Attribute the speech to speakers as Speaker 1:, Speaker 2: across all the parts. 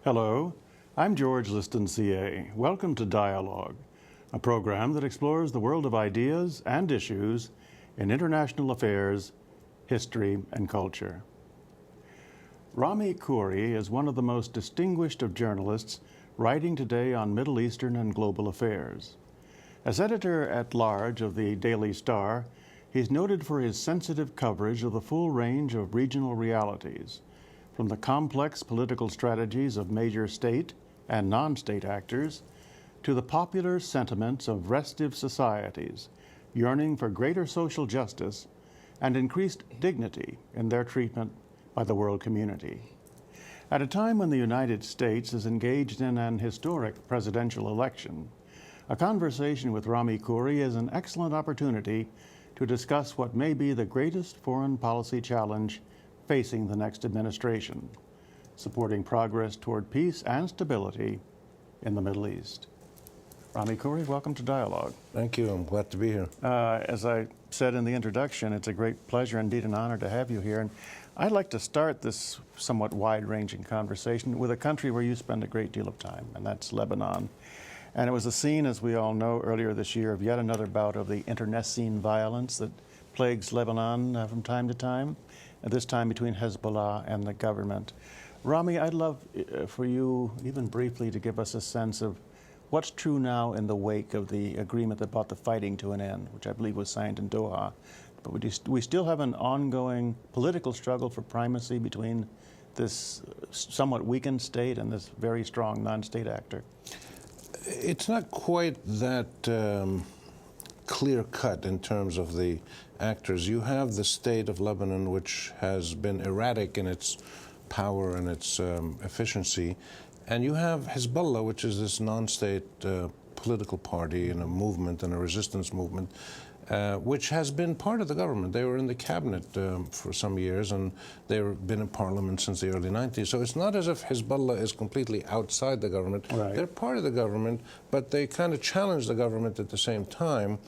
Speaker 1: Hello, I'm George Liston, CA. Welcome to Dialogue, a program that explores the world of ideas and issues in international affairs, history, and culture. Rami Khouri is one of the most distinguished of journalists writing today on Middle Eastern and global affairs. As editor-at-large of the Daily Star, he's noted for his sensitive coverage of the full range of regional realities, from the complex political strategies of major state and non-state actors to the popular sentiments of restive societies yearning for greater social justice and increased dignity in their treatment by the world community. At a time when the United States is engaged in an historic presidential election, a conversation with Rami Khouri is an excellent opportunity to discuss what may be the greatest foreign policy challenge facing the next administration, supporting progress toward peace and stability in the Middle East. Rami Khouri, welcome to Dialogue.
Speaker 2: Thank you. I'm glad to be here.
Speaker 1: As I said in the introduction, it's a great pleasure, indeed an honor, to have you here. And I'd like to start this somewhat wide-ranging conversation with a country where you spend a great deal of time, and that's Lebanon. And it was the scene, as we all know, earlier this year of yet another bout of the internecine violence that plagues Lebanon from time to time, at this time between Hezbollah and the government. Rami, I'd love for you, even briefly, to give us a sense of what's true now in the wake of the agreement that brought the fighting to an end, which I believe was signed in Doha. But we still have an ongoing political struggle for primacy between this somewhat weakened state and this very strong non-state actor.
Speaker 2: It's not quite that clear-cut in terms of the actors. You have the state of Lebanon, which has been erratic in its power and its efficiency, and you have Hezbollah, which is this non-state political party and a movement and a resistance movement, which has been part of the government. They were in the cabinet for some years, and they've been in parliament since the early 90s. So it's not as if Hezbollah is completely outside the government.
Speaker 1: Right.
Speaker 2: They're part of the government, but they kind of challenge the government at the same time.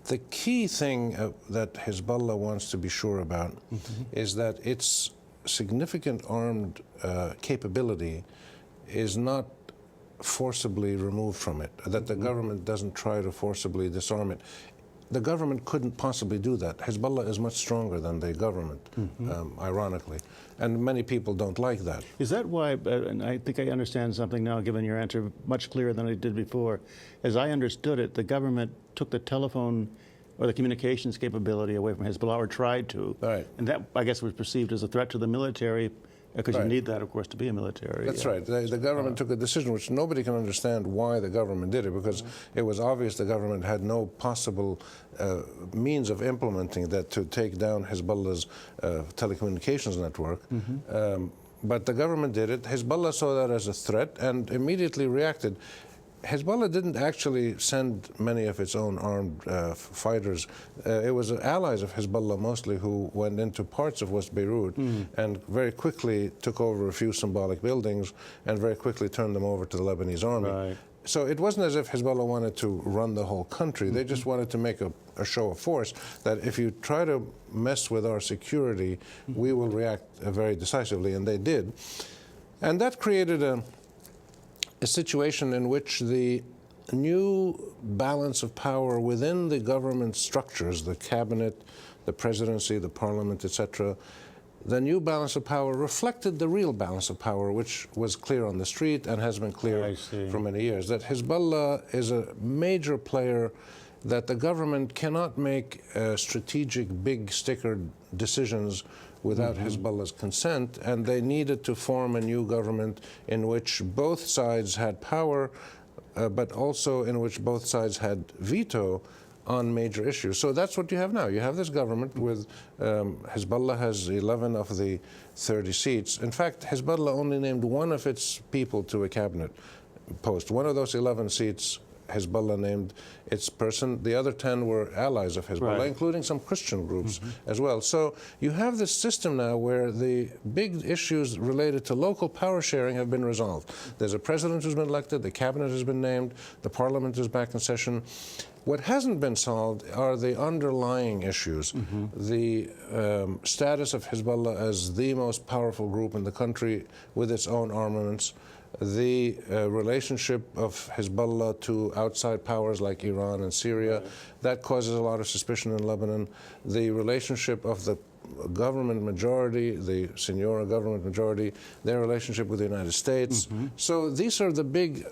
Speaker 2: The key thing that Hezbollah wants to be sure about is that its significant armed capability is not forcibly removed from it, that the government doesn't try to forcibly disarm it. The government couldn't possibly do that. Hezbollah is much stronger than the government, ironically. And many people don't like that.
Speaker 1: Is that why, and I think I understand something now, given your answer, much clearer than I did before. As I understood it, the government took the telephone or the communications capability away from Hezbollah, or tried to.
Speaker 2: Right.
Speaker 1: And that, I guess, was perceived as a threat to the military, because you need that, of course, to be a military.
Speaker 2: That's right. The government took a decision which nobody can understand why the government did it, because it was obvious the government had no possible means of implementing that to take down Hezbollah's telecommunications network. But the government did it. Hezbollah saw that as a threat and immediately reacted. Hezbollah didn't actually send many of its own armed fighters. It was allies of Hezbollah mostly who went into parts of West Beirut and very quickly took over a few symbolic buildings and very quickly turned them over to the Lebanese army.
Speaker 1: Right.
Speaker 2: So it wasn't as if Hezbollah wanted to run the whole country. They just wanted to make a show of force, that if you try to mess with our security, we will react very decisively, and they did. And that created a situation in which the new balance of power within the government structures, the cabinet, the presidency, the parliament, etc., the new balance of power reflected the real balance of power, which was clear on the street and has been clear for many years, that Hezbollah is a major player, that the government cannot make strategic big sticker decisions without Hezbollah's consent, and they needed to form a new government in which both sides had power, but also in which both sides had veto on major issues. So that's what you have now. You have this government with Hezbollah has 11 of the 30 seats. In fact, Hezbollah only named one of its people to a cabinet post. One of those 11 seats Hezbollah named its person. The other 10 were allies of Hezbollah, including some Christian groups as well. So you have this system now where the big issues related to local power sharing have been resolved. There's a president who's been elected, the cabinet has been named, the parliament is back in session. What hasn't been solved are the underlying issues. The status of Hezbollah as the most powerful group in the country with its own armaments, the relationship of Hezbollah to outside powers like Iran and Syria, that causes a lot of suspicion in Lebanon. The relationship of the government majority, the Senora government majority, their relationship with the United States. So these are the big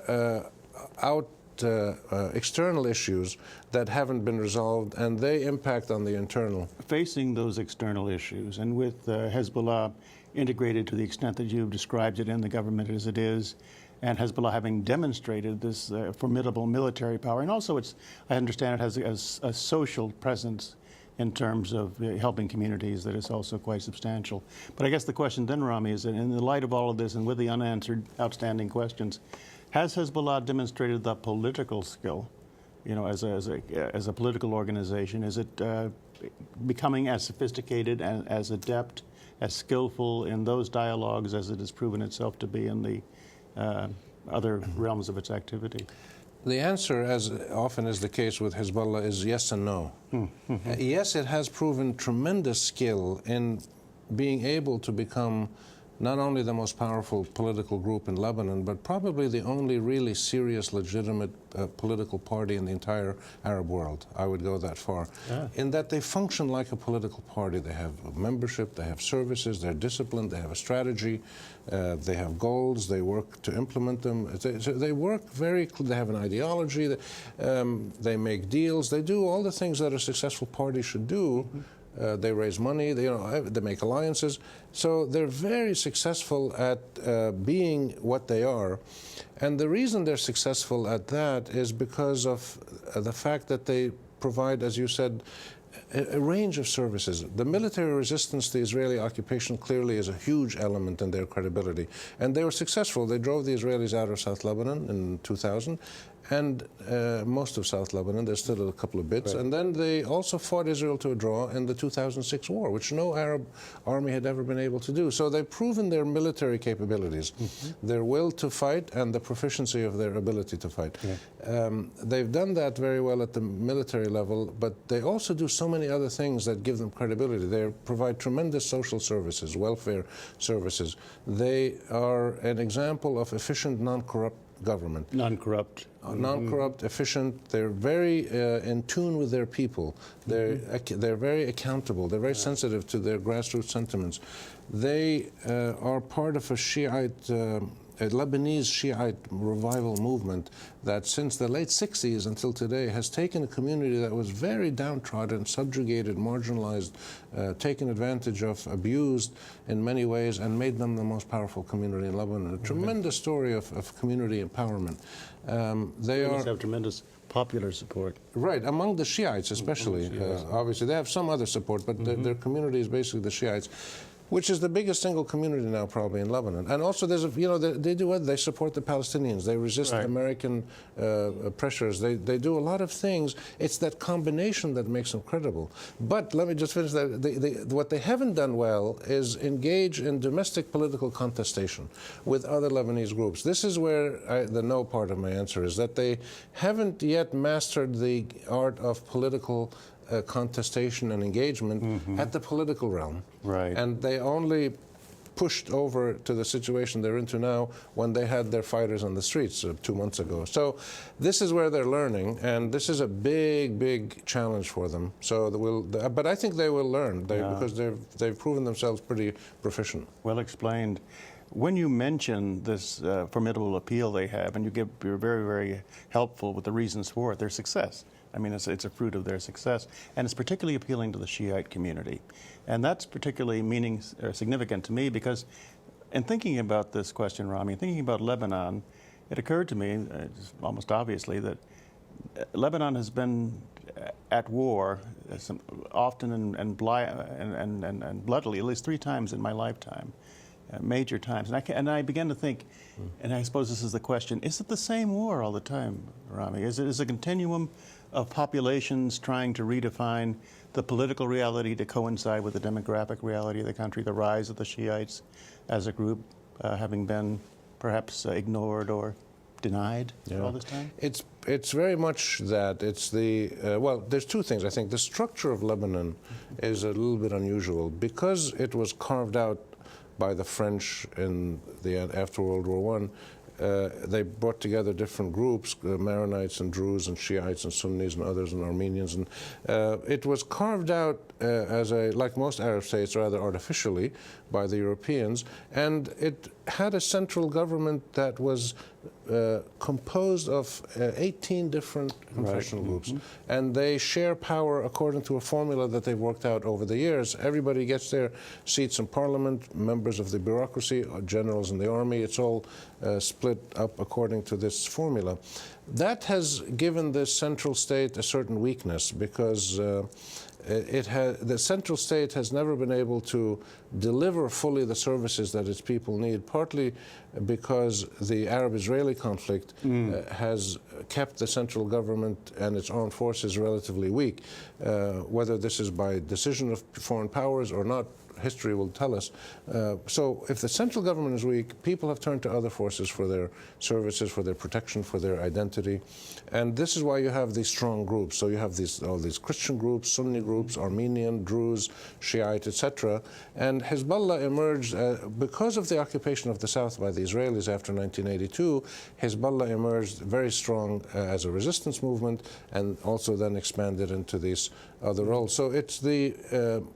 Speaker 2: external issues that haven't been resolved, and they impact on the internal.
Speaker 1: Facing those external issues, and with Hezbollah integrated to the extent that you've described it in the government as it is, and Hezbollah having demonstrated this formidable military power, and also I understand it has a social presence in terms of helping communities that is also quite substantial. But I guess the question then, Rami, is that in the light of all of this and with the unanswered outstanding questions, has Hezbollah demonstrated the political skill, as a political organization? Is it becoming as sophisticated and as adept, as skillful in those dialogues as it has proven itself to be in the other realms of its activity?
Speaker 2: The answer, as often is the case with Hezbollah, is yes and no. Yes, it has proven tremendous skill in being able to become not only the most powerful political group in Lebanon, but probably the only really serious, legitimate political party in the entire Arab world. I would go that far. In that they function like a political party. They have a membership, they have services, they're disciplined, they have a strategy, they have goals, they work to implement them. They work they have an ideology, they make deals, they do all the things that a successful party should do. They raise money, they make alliances. So they're very successful at being what they are. And the reason they're successful at that is because of the fact that they provide, as you said, a range of services. The military resistance to the Israeli occupation clearly is a huge element in their credibility. And they were successful. They drove the Israelis out of South Lebanon in 2000. And most of South Lebanon, there's still a couple of bits. Right. And then they also fought Israel to a draw in the 2006 war, which no Arab army had ever been able to do. So they've proven their military capabilities, their will to fight, and the proficiency of their ability to fight. They've done that very well at the military level, but they also do so many other things that give them credibility. They provide tremendous social services, welfare services. They are an example of efficient, non-corrupt government.
Speaker 1: Non-corrupt.
Speaker 2: Non-corrupt, efficient. They're very in tune with their people. They're very accountable. They're very sensitive to their grassroots sentiments. They are part of a Lebanese Shiite revival movement that since the late 60s until today has taken a community that was very downtrodden, subjugated, marginalized, taken advantage of, abused in many ways, and made them the most powerful community in Lebanon. A tremendous story of community empowerment. They
Speaker 1: have tremendous popular support.
Speaker 2: Right, among the Shiites especially. Obviously, they have some other support, but their community is basically the Shiites, which is the biggest single community now probably in Lebanon. And also there's they do what? They support the Palestinians. They resist American pressures. They do a lot of things. It's that combination that makes them credible. But let me just finish that. What they haven't done well is engage in domestic political contestation with other Lebanese groups. This is where the no part of my answer is, that they haven't yet mastered the art of political contestation and engagement at the political realm.
Speaker 1: Right.
Speaker 2: And they only pushed over to the situation they're into now when they had their fighters on the streets 2 months ago. So this is where they're learning, and this is a big, big challenge for them. So but I think they will learn because they've proven themselves pretty proficient.
Speaker 1: Well explained. When you mention this formidable appeal they have, and you're very, very helpful with the reasons for it, their success. I mean, it's a fruit of their success, and it's particularly appealing to the Shiite community. And that's particularly significant to me because in thinking about this question, Rami, thinking about Lebanon, it occurred to me, almost obviously, that Lebanon has been at war often and bloodily, at least 3 times in my lifetime. Major times. And I began to think, and I suppose this is the question, is it the same war all the time, Rami? Is it a continuum of populations trying to redefine the political reality to coincide with the demographic reality of the country, the rise of the Shiites as a group having been perhaps ignored or denied all this time?
Speaker 2: It's very much that. It's the, well, there's two things. I think the structure of Lebanon is a little bit unusual because it was carved out by the French in after World War I. They brought together different groups, Maronites and Druze and Shiites and Sunnis and others and Armenians. And it was carved out as like most Arab states, rather artificially by the Europeans. And it had a central government that was composed of 18 different confessional groups. And they share power according to a formula that they've worked out over the years. Everybody gets their seats in parliament, members of the bureaucracy, generals in the army. It's all split up according to this formula. That has given this central state a certain weakness because the central state has never been able to deliver fully the services that its people need, partly because the Arab-Israeli conflict has kept the central government and its armed forces relatively weak. Whether this is by decision of foreign powers or not, history will tell us. So if the central government is weak, people have turned to other forces for their services, for their protection, for their identity. And this is why you have these strong groups. So you have all these Christian groups, Sunni groups, Armenian, Druze, Shiite, etc. And Hezbollah emerged because of the occupation of the south by the Israelis after 1982. Hezbollah emerged very strong as a resistance movement and also then expanded into these other roles. So it's the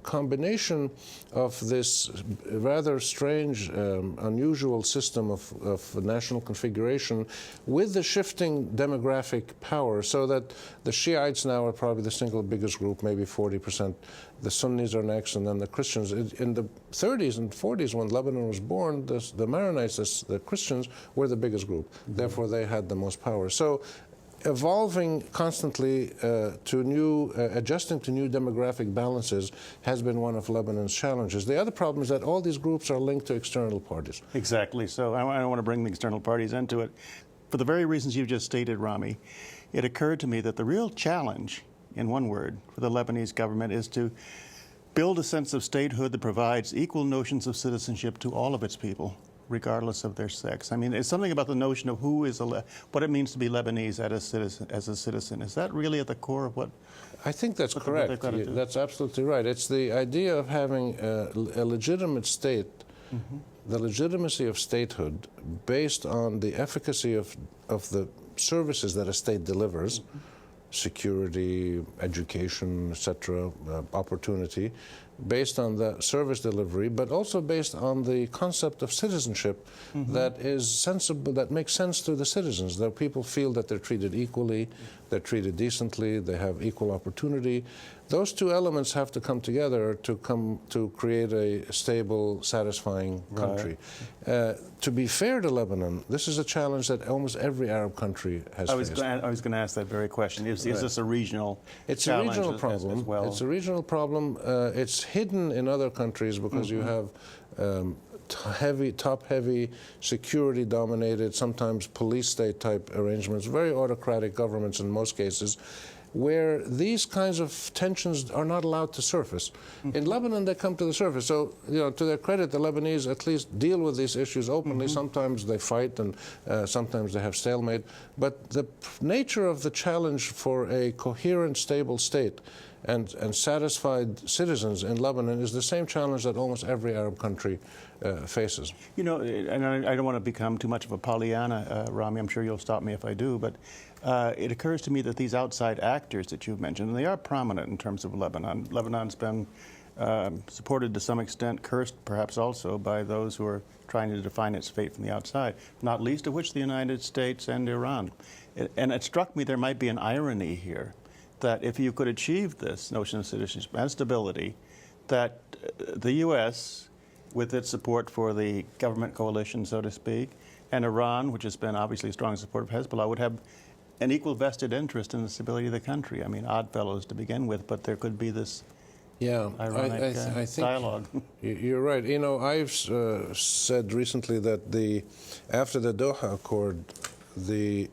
Speaker 2: combination of this rather strange, unusual system of national configuration with the shifting demographic power, so that the Shiites now are probably the single biggest group, maybe 40%. The Sunnis are next, and then the Christians. In the 30s and 40s, when Lebanon was born, the Maronites, the Christians, were the biggest group. Therefore, they had the most power. So evolving constantly adjusting to new demographic balances has been one of Lebanon's challenges. The other problem is that all these groups are linked to external parties.
Speaker 1: Exactly. So I want to bring the external parties into it. For the very reasons you've just stated, Rami, it occurred to me that the real challenge, in one word, for the Lebanese government is to build a sense of statehood that provides equal notions of citizenship to all of its people, regardless of their sex. I mean, it's something about the notion of what it means to be Lebanese as a citizen. Is that really at the core of what?
Speaker 2: I think that's correct. That's absolutely right. It's the idea of having a legitimate state, the legitimacy of statehood based on the efficacy of the services that a state delivers, security, education, etc., opportunity, based on the service delivery, but also based on the concept of citizenship that is sensible, that makes sense to the citizens, that people feel that they're treated equally, they're treated decently, they have equal opportunity. Those two elements have to come together to create a stable, satisfying country. To be fair to Lebanon, this is a challenge that almost every Arab country has faced.
Speaker 1: I was going to ask that very question. Is this a regional
Speaker 2: It's
Speaker 1: challenge
Speaker 2: a regional problem.
Speaker 1: as well?
Speaker 2: It's a regional problem. It's hidden in other countries because you have top-heavy, security-dominated, sometimes police state-type arrangements, very autocratic governments in most cases, where these kinds of tensions are not allowed to surface. In Lebanon, they come to the surface. So, to their credit, the Lebanese at least deal with these issues openly. Sometimes they fight, and sometimes they have stalemate. But the nature of the challenge for a coherent, stable state and satisfied citizens in Lebanon is the same challenge that almost every Arab country faces.
Speaker 1: And I don't want to become too much of a Pollyanna, Rami. I'm sure you'll stop me if I do, but it occurs to me that these outside actors that you've mentioned, and they are prominent in terms of Lebanon. Lebanon's been supported to some extent, cursed perhaps also by those who are trying to define its fate from the outside, not least of which the United States and Iran. And it struck me there might be an irony here, that if you could achieve this notion of citizenship and stability, that the U.S., with its support for the government coalition, so to speak, and Iran, which has been obviously a strong supporter of Hezbollah, would have an equal vested interest in the stability of the country. I mean, odd fellows to begin with, but there could be this ironic
Speaker 2: I think
Speaker 1: dialogue.
Speaker 2: You're right. I've said recently that after the Doha Accord, the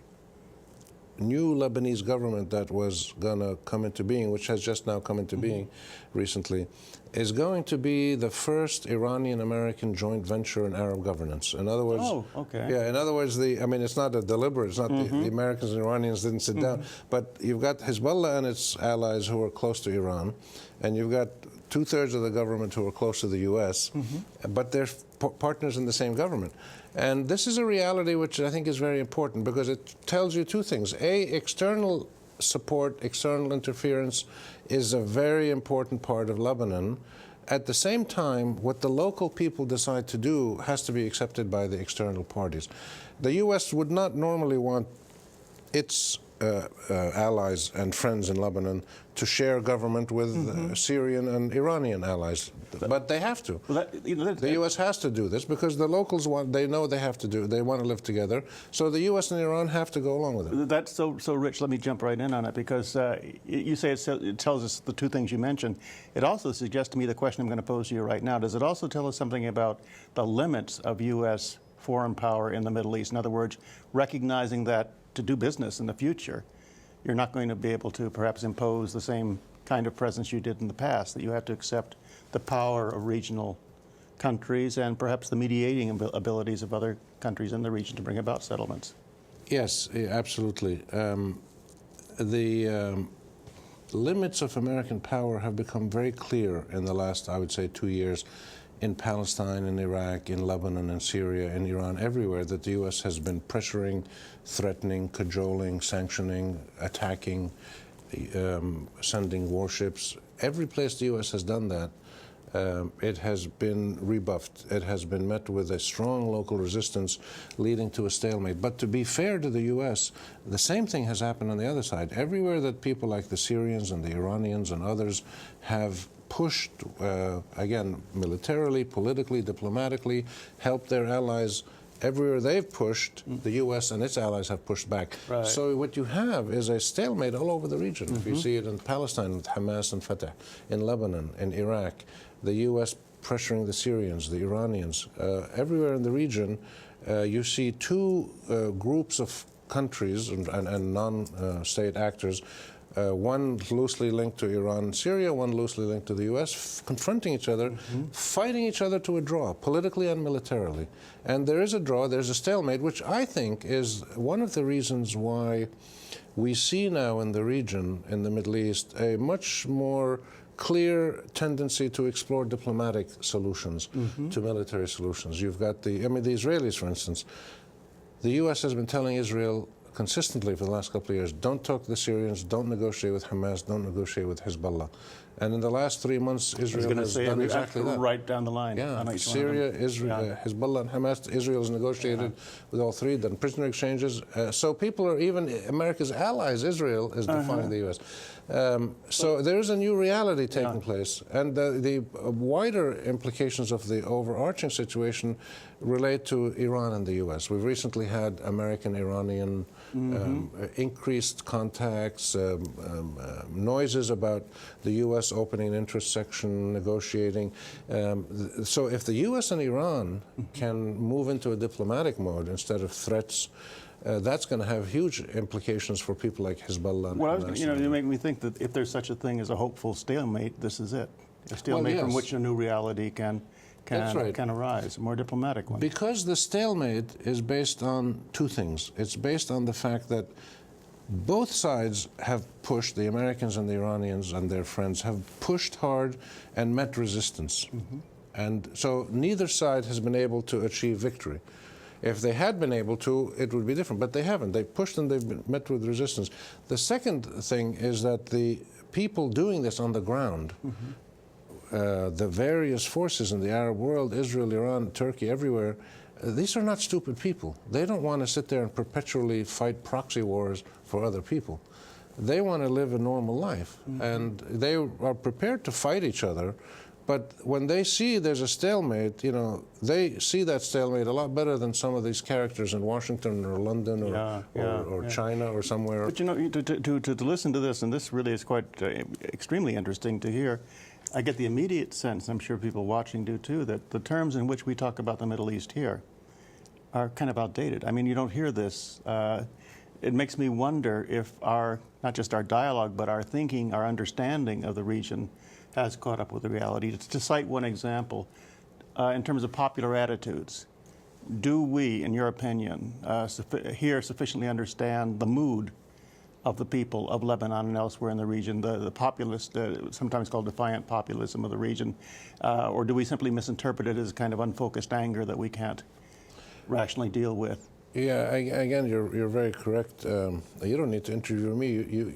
Speaker 2: new Lebanese government that was going to come into being, which has just now come into being recently, is going to be the first Iranian-American joint venture in Arab governance. In other words, yeah. In other words, it's not a deliberate. It's not the Americans and Iranians didn't sit down, but you've got Hezbollah and its allies who are close to Iran, and you've got two-thirds of the government who are close to the U.S., but they're partners in the same government. And this is a reality which I think is very important because it tells you two things. A, external support, external interference is a very important part of Lebanon. At the same time, what the local people decide to do has to be accepted by the external parties. The U.S. would not normally want its allies and friends in Lebanon to share government with Syrian and Iranian allies, but they have to. Well, the U.S. has to do this because the locals they know they have to do. They want to live together, so the U.S. and Iran have to go along with it.
Speaker 1: That's so rich. Let me jump right in on it because you say it tells us the two things you mentioned. It also suggests to me the question I'm going to pose to you right now. Does it also tell us something about the limits of U.S. foreign power in the Middle East? In other words, recognizing that to do business in the future, you're not going to be able to perhaps impose the same kind of presence you did in the past, that you have to accept the power of regional countries and perhaps the mediating abilities of other countries in the region to bring about settlements.
Speaker 2: Yes, absolutely. The limits of American power have become very clear in the last, I would say, 2 years in Palestine, in Iraq, in Lebanon, in Syria, in Iran, everywhere that the U.S. has been pressuring, threatening, cajoling, sanctioning, attacking, sending warships. Every place the U.S. has done that, it has been rebuffed. It has been met with a strong local resistance leading to a stalemate. But to be fair to the U.S., the same thing has happened on the other side. Everywhere that people like the Syrians and the Iranians and others have pushed, again, militarily, politically, diplomatically, helped their allies. Everywhere they've pushed, the U.S. and its allies have pushed back. Right. So what you have is a stalemate all over the region. If you see it in Palestine with Hamas and Fatah, in Lebanon, in Iraq, the U.S. pressuring the Syrians, the Iranians. Everywhere in the region, you see two groups of countries and non-state actors, one loosely linked to Iran and Syria, one loosely linked to the U.S., confronting each other, fighting each other to a draw, politically and militarily. And there is a draw, there's a stalemate, which I think is one of the reasons why we see now in the region, in the Middle East, a much more clear tendency to explore diplomatic solutions to military solutions. You've got the Israelis, for instance. The U.S. has been telling Israel consistently for the last couple of years, don't talk to the Syrians, don't negotiate with Hamas, don't negotiate with Hezbollah. And in the last 3 months, Israel has done exactly that.
Speaker 1: Right down the line.
Speaker 2: Yeah, Syria, Israel, Hezbollah, and Hamas. Israel has negotiated with all three, done prisoner exchanges. So people are, even America's allies, Israel, is defying the U.S. So there is a new reality taking place. And the wider implications of the overarching situation relate to Iran and the U.S. We've recently had American-Iranian increased contacts, noises about the U.S. opening an interest section, negotiating. So if the U.S. and Iran can move into a diplomatic mode instead of threats, that's going to have huge implications for people like Hezbollah.
Speaker 1: Well, you make me think that if there's such a thing as a hopeful stalemate, this is it. A stalemate from which a new reality can arise, a more diplomatic one.
Speaker 2: Because the stalemate is based on two things. It's based on the fact that both sides have pushed, the Americans and the Iranians and their friends have pushed hard and met resistance. And so neither side has been able to achieve victory. If they had been able to, it would be different, but they haven't. They've pushed and they've been met with resistance. The second thing is that the people doing this on the ground, the various forces in the Arab world, Israel, Iran, Turkey, everywhere, these are not stupid people. They don't want to sit there and perpetually fight proxy wars for other people. They want to live a normal life, and they are prepared to fight each other. But when they see there's a stalemate, they see that stalemate a lot better than some of these characters in Washington or London or China or somewhere.
Speaker 1: But to listen to this, and this really is quite extremely interesting to hear, I get the immediate sense, I'm sure people watching do too, that the terms in which we talk about the Middle East here are kind of outdated. I mean, you don't hear this. it makes me wonder if not just our dialogue, but our thinking, our understanding of the region has caught up with the reality. To cite one example, in terms of popular attitudes, do we, in your opinion, here sufficiently understand the mood of the people of Lebanon and elsewhere in the region, the populist, sometimes called defiant populism of the region, or do we simply misinterpret it as kind of unfocused anger that we can't rationally deal with?
Speaker 2: Yeah, again, you're very correct. You don't need to interview me.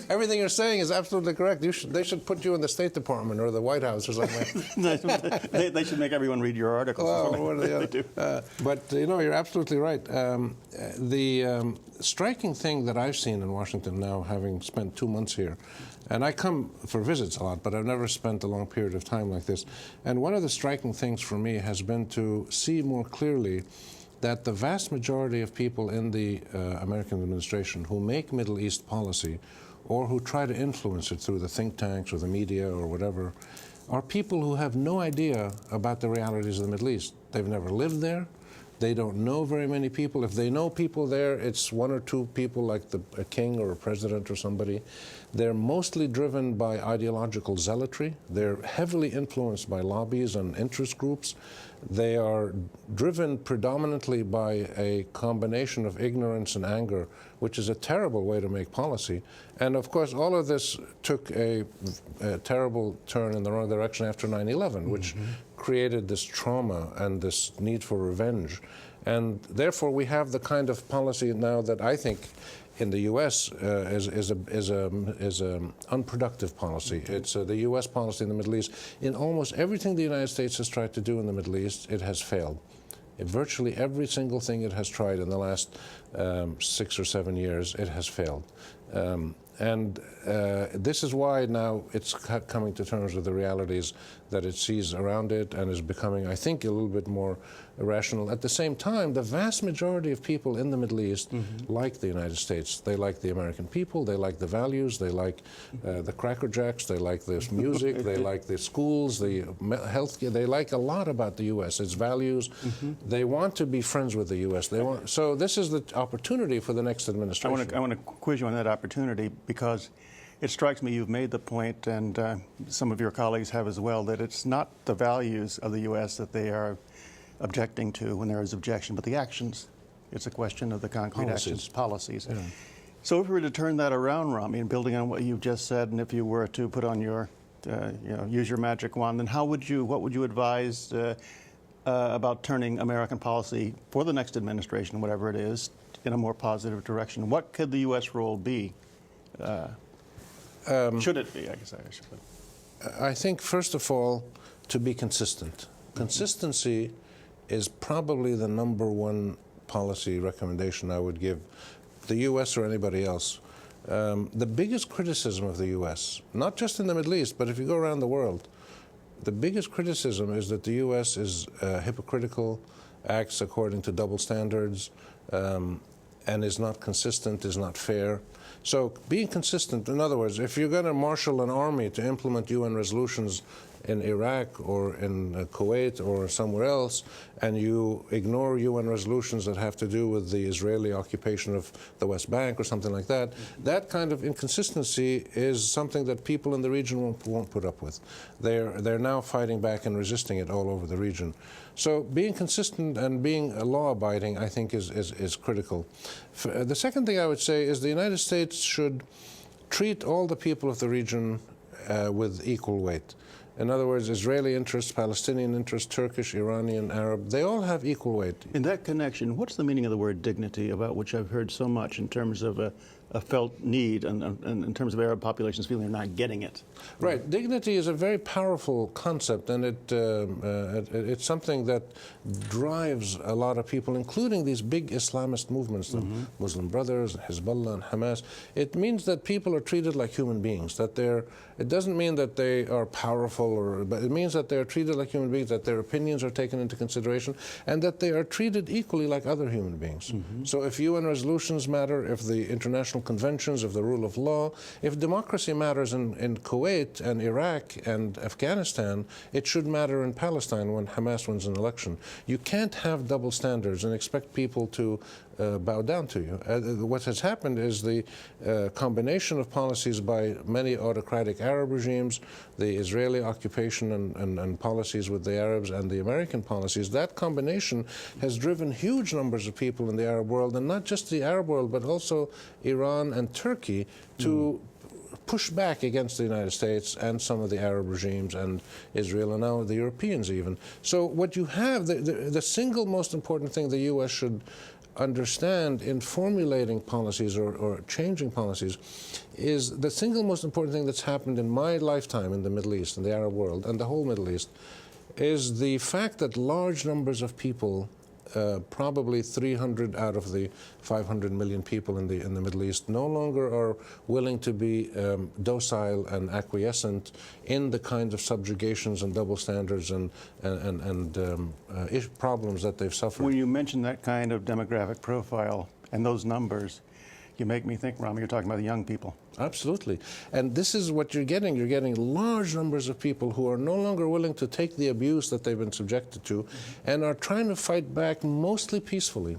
Speaker 2: Everything you're saying is absolutely correct. They should put you in the State Department or the White House or something.
Speaker 1: They should make everyone read your articles.
Speaker 2: But you're absolutely right. The striking thing that I've seen in Washington now, having spent 2 months here, and I come for visits a lot, but I've never spent a long period of time like this. And one of the striking things for me has been to see more clearly that the vast majority of people in the American administration who make Middle East policy or who try to influence it through the think tanks or the media or whatever are people who have no idea about the realities of the Middle East. They've never lived there. They don't know very many people. If they know people there, it's 1 or 2 people like a king or a president or somebody. They're mostly driven by ideological zealotry. They're heavily influenced by lobbies and interest groups. They are driven predominantly by a combination of ignorance and anger, which is a terrible way to make policy. And of course, all of this took a terrible turn in the wrong direction after 9/11, which created this trauma and this need for revenge. And therefore, we have the kind of policy now that I think in the U.S. is an unproductive policy. It's the U.S. policy in the Middle East. In almost everything the United States has tried to do in the Middle East, it has failed. In virtually every single thing it has tried in the last 6 or 7 years, it has failed. And this is why now it's coming to terms with the realities that it sees around it and is becoming, I think, a little bit more rational. At the same time, the vast majority of people in the Middle East like the United States. They like the American people. They like the values. They like the Cracker Jacks. They like the music. They like the schools, the health care. They like a lot about the U.S., its values. They want to be friends with the U.S. So this is the opportunity for the next administration.
Speaker 1: I want to quiz you on that opportunity, because it strikes me you've made the point, and some of your colleagues have as well, that it's not the values of the U.S. that they are objecting to when there is objection, but the actions. It's a question of the concrete actions, policies. Yeah. So if we were to turn that around, Rami, and building on what you've just said, and if you were to put on your, use your magic wand, then what would you advise about turning American policy for the next administration, whatever it is, in a more positive direction? What could the U.S. role be? Should it be, I guess I should put.
Speaker 2: I think, first of all, to be consistent. Consistency is probably the #1 policy recommendation I would give the U.S. or anybody else. The biggest criticism of the U.S., not just in the Middle East, but if you go around the world, the biggest criticism is that the U.S. is hypocritical, acts according to double standards, and is not consistent, is not fair. So being consistent, in other words, if you're going to marshal an army to implement UN resolutions in Iraq or in Kuwait or somewhere else, and you ignore UN resolutions that have to do with the Israeli occupation of the West Bank or something like that, that kind of inconsistency is something that people in the region won't put up with. They're now fighting back and resisting it all over the region. So being consistent and being law-abiding, I think, is critical. The second thing I would say is the United States should treat all the people of the region with equal weight. In other words, Israeli interests, Palestinian interests, Turkish, Iranian, Arab, they all have equal weight.
Speaker 1: In that connection, what's the meaning of the word dignity, about which I've heard so much in terms of a felt need and in terms of Arab populations feeling they're not getting it?
Speaker 2: Right. Dignity is a very powerful concept, and it's something that drives a lot of people, including these big Islamist movements, the Muslim Brothers, Hezbollah, and Hamas. It means that people are treated like human beings, that it doesn't mean that they are powerful, but it means that they're treated like human beings, that their opinions are taken into consideration, and that they are treated equally like other human beings. So if UN resolutions matter, if the international conventions, if the rule of law, if democracy matters in Kuwait and Iraq and Afghanistan, it should matter in Palestine when Hamas wins an election. You can't have double standards and expect people to bow down to you. What has happened is the combination of policies by many autocratic Arab regimes, the Israeli occupation and policies with the Arabs, and the American policies, that combination has driven huge numbers of people in the Arab world, and not just the Arab world, but also Iran and Turkey, to push back against the United States and some of the Arab regimes and Israel and now the Europeans even. So what you have, the single most important thing the U.S. should understand in formulating policies or changing policies is the single most important thing that's happened in my lifetime in the Middle East, in the Arab world, and the whole Middle East, is the fact that large numbers of people, probably 300 out of the 500 million people in the Middle East, no longer are willing to be docile and acquiescent in the kinds of subjugations and double standards and problems that they've suffered.
Speaker 1: When you mention that kind of demographic profile and those numbers, you make me think, Rami, you're talking about the young people.
Speaker 2: Absolutely. And this is what you're getting. You're getting large numbers of people who are no longer willing to take the abuse that they've been subjected to and are trying to fight back mostly peacefully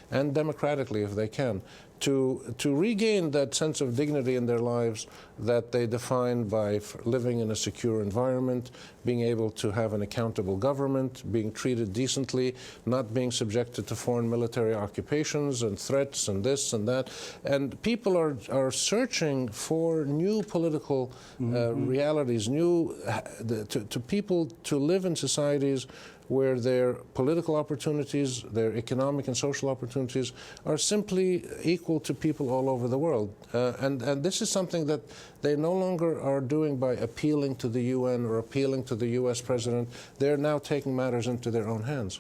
Speaker 2: and democratically if they can, to regain that sense of dignity in their lives that they define by living in a secure environment, being able to have an accountable government, being treated decently, not being subjected to foreign military occupations and threats and this and that. And people are searching for new political realities, to people to live in societies where their political opportunities, their economic and social opportunities are simply equal to people all over the world. And this is something that they no longer are doing by appealing to the UN or appealing to the US president. They're now taking matters into their own hands.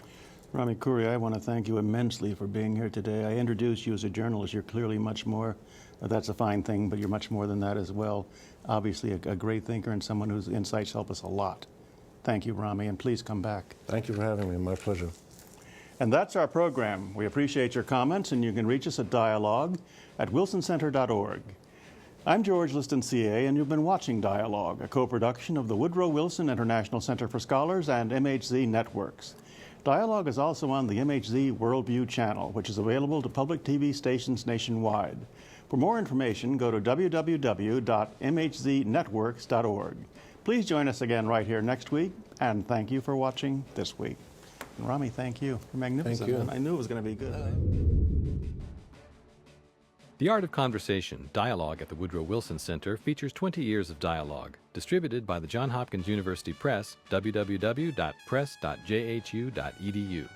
Speaker 1: Rami Khouri, I want to thank you immensely for being here today. I introduced you as a journalist. You're clearly much more. That's a fine thing, but you're much more than that as well. Obviously a great thinker and someone whose insights help us a lot. Thank you, Rami, and please come back.
Speaker 2: Thank you for having me. My pleasure.
Speaker 1: And that's our program. We appreciate your comments, and you can reach us at dialogue@wilsoncenter.org. I'm George Liston, CA, and you've been watching Dialogue, a co-production of the Woodrow Wilson International Center for Scholars and MHZ Networks. Dialogue is also on the MHZ Worldview channel, which is available to public TV stations nationwide. For more information, go to www.mhznetworks.org. Please join us again right here next week, and thank you for watching this week. And Rami, thank you. You're magnificent.
Speaker 2: Thank you.
Speaker 1: I knew it was going to be good.
Speaker 3: The Art of Conversation, Dialogue at the Woodrow Wilson Center features 20 years of dialogue, distributed by the Johns Hopkins University Press, www.press.jhu.edu.